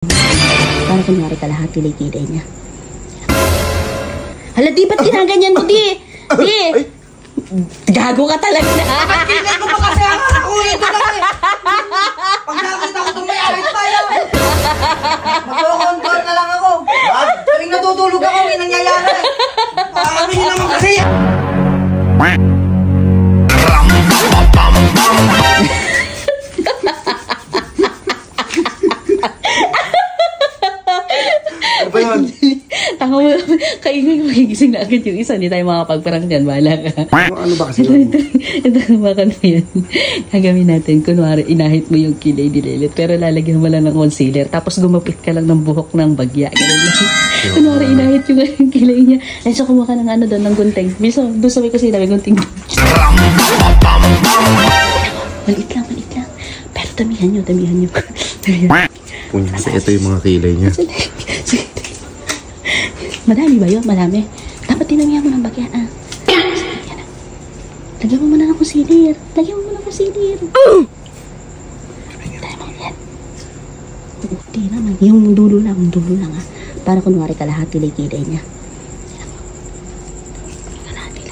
Para kunwari kalahati ligilay niya. Hala, di ba't ginaganyan mo, di? Di! Gago ka talaga na. Tingnan ko pa kasi ako ito lang eh. Pag nakita ko tumayawit pa yan. Magko-control na lang ako. Tuwing natutulog ako, may nangyayari. Kami naman kasi. Ano ba yun? Tanga mo, kaingay magigising na agad yung isa. Hindi tayo makapagparang dyan. Bahala ka. Ano ba kasi yun? Ito, hawakan mo yan. Gagawin natin. Kunwari, inahit mo yung kilay ni Lelet. Pero lalagyan mo lang ng concealer. Tapos gumapit ka lang ng buhok ng bagya. Ganun lang. Kunwari, inahit yung kilay niya. Ay, so kumuha ka ng ano doon, ng gunting. Minsan, doon sa may kusina, may gunting. Maliit lang. Pero damihan nyo. Punyata, ito yung mga kilay niya. Madami ba yun? Madami. Dapat tinamihan mo ng bagya. Lagyan mo muna ng concealer. Dahil mo yan. Hindi naman. Yung dulo lang ha. Para kunwari kalahati ligilay niya. Kalahati.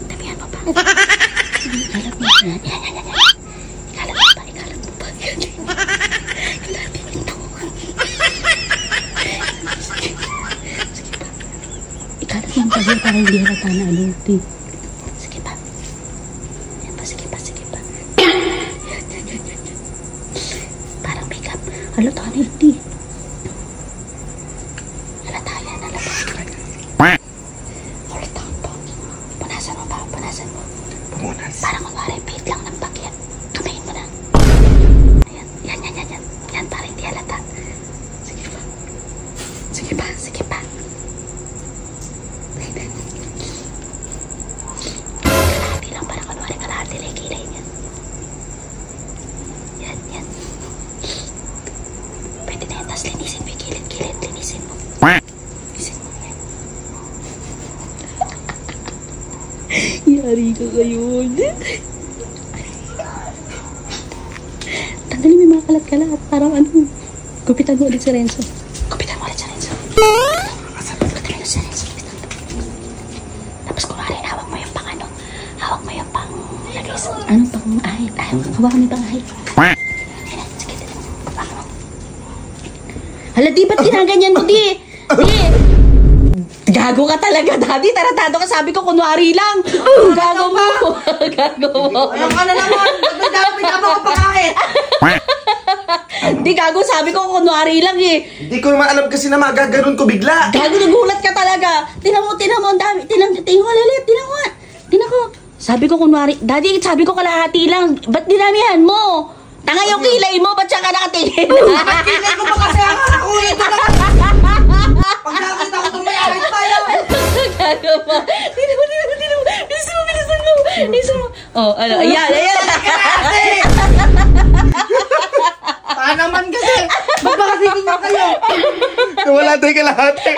Damihan mo pa. Ikalat mo pa. Ikalat mo pa. Ikalat lang pa para hindi halata na aluti. Sige pa. Parang makeup. Halata na hindi. Halata yan. Halata pa. Punasan mo. Parang kunwari pit lang ng bagya. Kamayin mo na. Ayan. Yan para hindi halata. Sige pa. Kalahati lang para kunwari kalahati lang kilay niya. Yan. Pwede na yan. Tapos linisin mo yung kilid. Linisin mo. Yan. Yari ka ngayon. Tanggalin mo yung mga kalat-kalat. Parang ano. Gupitan mo ulit si Renzo. Tapos kunwari, hawak mo yung pang ano. Hawak mo yung pang lagay sa... Anong pang ahit? Hawakan mo yung pang ahit. Sige, hawakan mo. Hala, di ba't ginaganyan mo, di? Gago ka talaga, daddy. Taratado ka. Sabi ko, kunwari lang. Gago mo. Alam ka na naman. Dapat ka pangahit. Di, gago. Sabi ko, kunwari lang eh. Hindi ko naman alam kasi na magaganon ko bigla. Gago, nagulat ka talaga. Tinan mo, ang dami. Tinan ko. Sabi ko, kunwari, daddy, sabi ko kalahati lang. Ba't dinamihan mo? Tanga yung kilay mo, ba't siya ka nakatingin? Tingnan ko pa kasi ako ito lang. Pag nakita ko tumayawit pa yan. Gago mo. Tinan mo. Bilisan mo. Oh, ano, ayan. Naman kasi. Ba't ba kasi tingnan kayo? Wala tayong kalahati.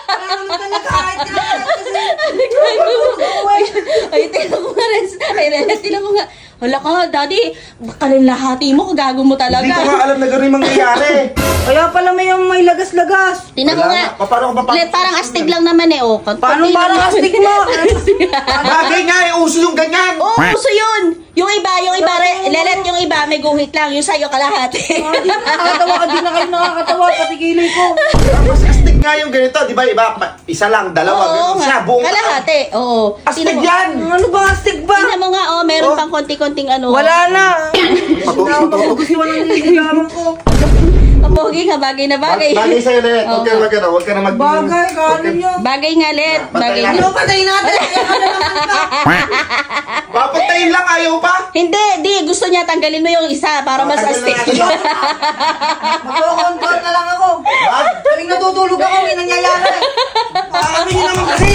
Parang talaga kahit kasi. Ay, tinan ko nga rin. Tinan ko nga. Wala ka, daddy. Kalalahati mo, kagago mo talaga. Hindi ko nga alam na gano'n yung mangyayari. Kaya pala may lagas-lagas. Tinan ko nga. Paano ko Let, parang astig lang naman eh. Oh. Paano parang astig mo? Bagay nga eh, uso yung ganyan. Oo, uso yun. Yung iba, Lelet, yung iba, may guhit lang. Yung sa'yo, kalahati. Di na kayo nakakatawa, pati kilay ko. Mas astig nga yung ganito, di ba? Iba, isa lang, dalawa, Oo, ganun siya, buong kalahati. Oo. astig Tinan mo- yan. Ano ba astig ba? Tingnan mo nga, meron pang konti-konting ano. Wala na. Patutok. Gusto ko nang niligawan ko. Ang pogi nga, bagay na bagay. Bagay sa'yo, Let. Oo. Huwag ka na mag... Bagay, kanin nyo. Bagay nga, Let. Bagay nga. Ano, patayin natin. Papatayin lang, ayaw pa. Hindi, gusto niya tanggalin mo yung isa para mas astig. Magko-control na lang ako. Tuwing natutulog ako, may nangyayari. Kami naman kasi.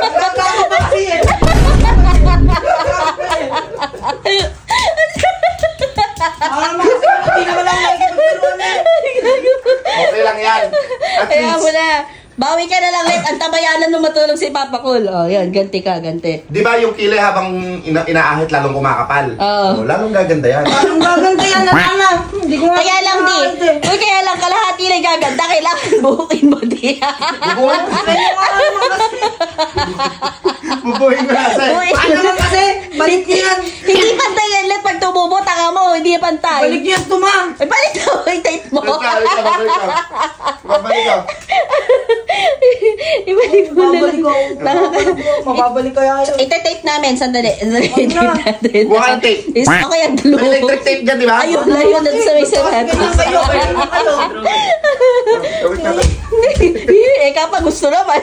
Nagkakaroon pa kasi eh. Hindi naman lang nakikipagpiruan eh. Okay lang yan. At Kaya mo least, na. Bawi ka na lang, Let. Ang tabayanan mo matulog si Papa Cool. Oh, yan. Ganti ka, ganti. Di ba yung kilay habang inaahit lalong kumakapal? Oo. Oh, lalong gaganda yan. Anong gaganda yan na anak? Hindi ko nga Kaya lang, di. Uy, kaya lang, kalahati na gaganda. Kailangan buhukin mo, di. Bubuhin mo. Bubuhin mo na, Say. Buhukin Ano naman kasi? Balik niyo yan. Hindi pantay yan, Let. Pag tumubo, taka mo. Hindi pantay. Balik niyo yan, tumang. Ay, balik na. Wait mo. Babalik ka, babalik ka. Babalik ka. Ibalik mo na lang. Mababalik kaya yun. Ita-tape namin. Sandali. Tape natin. Huwag kang tape. Ako yan, glue. May electric tape dyan, di ba? Ayun, ayun. Sa may sarap. Ganyan kayo, ganyan kayo. Gawin natin. Eh, kapag gusto naman.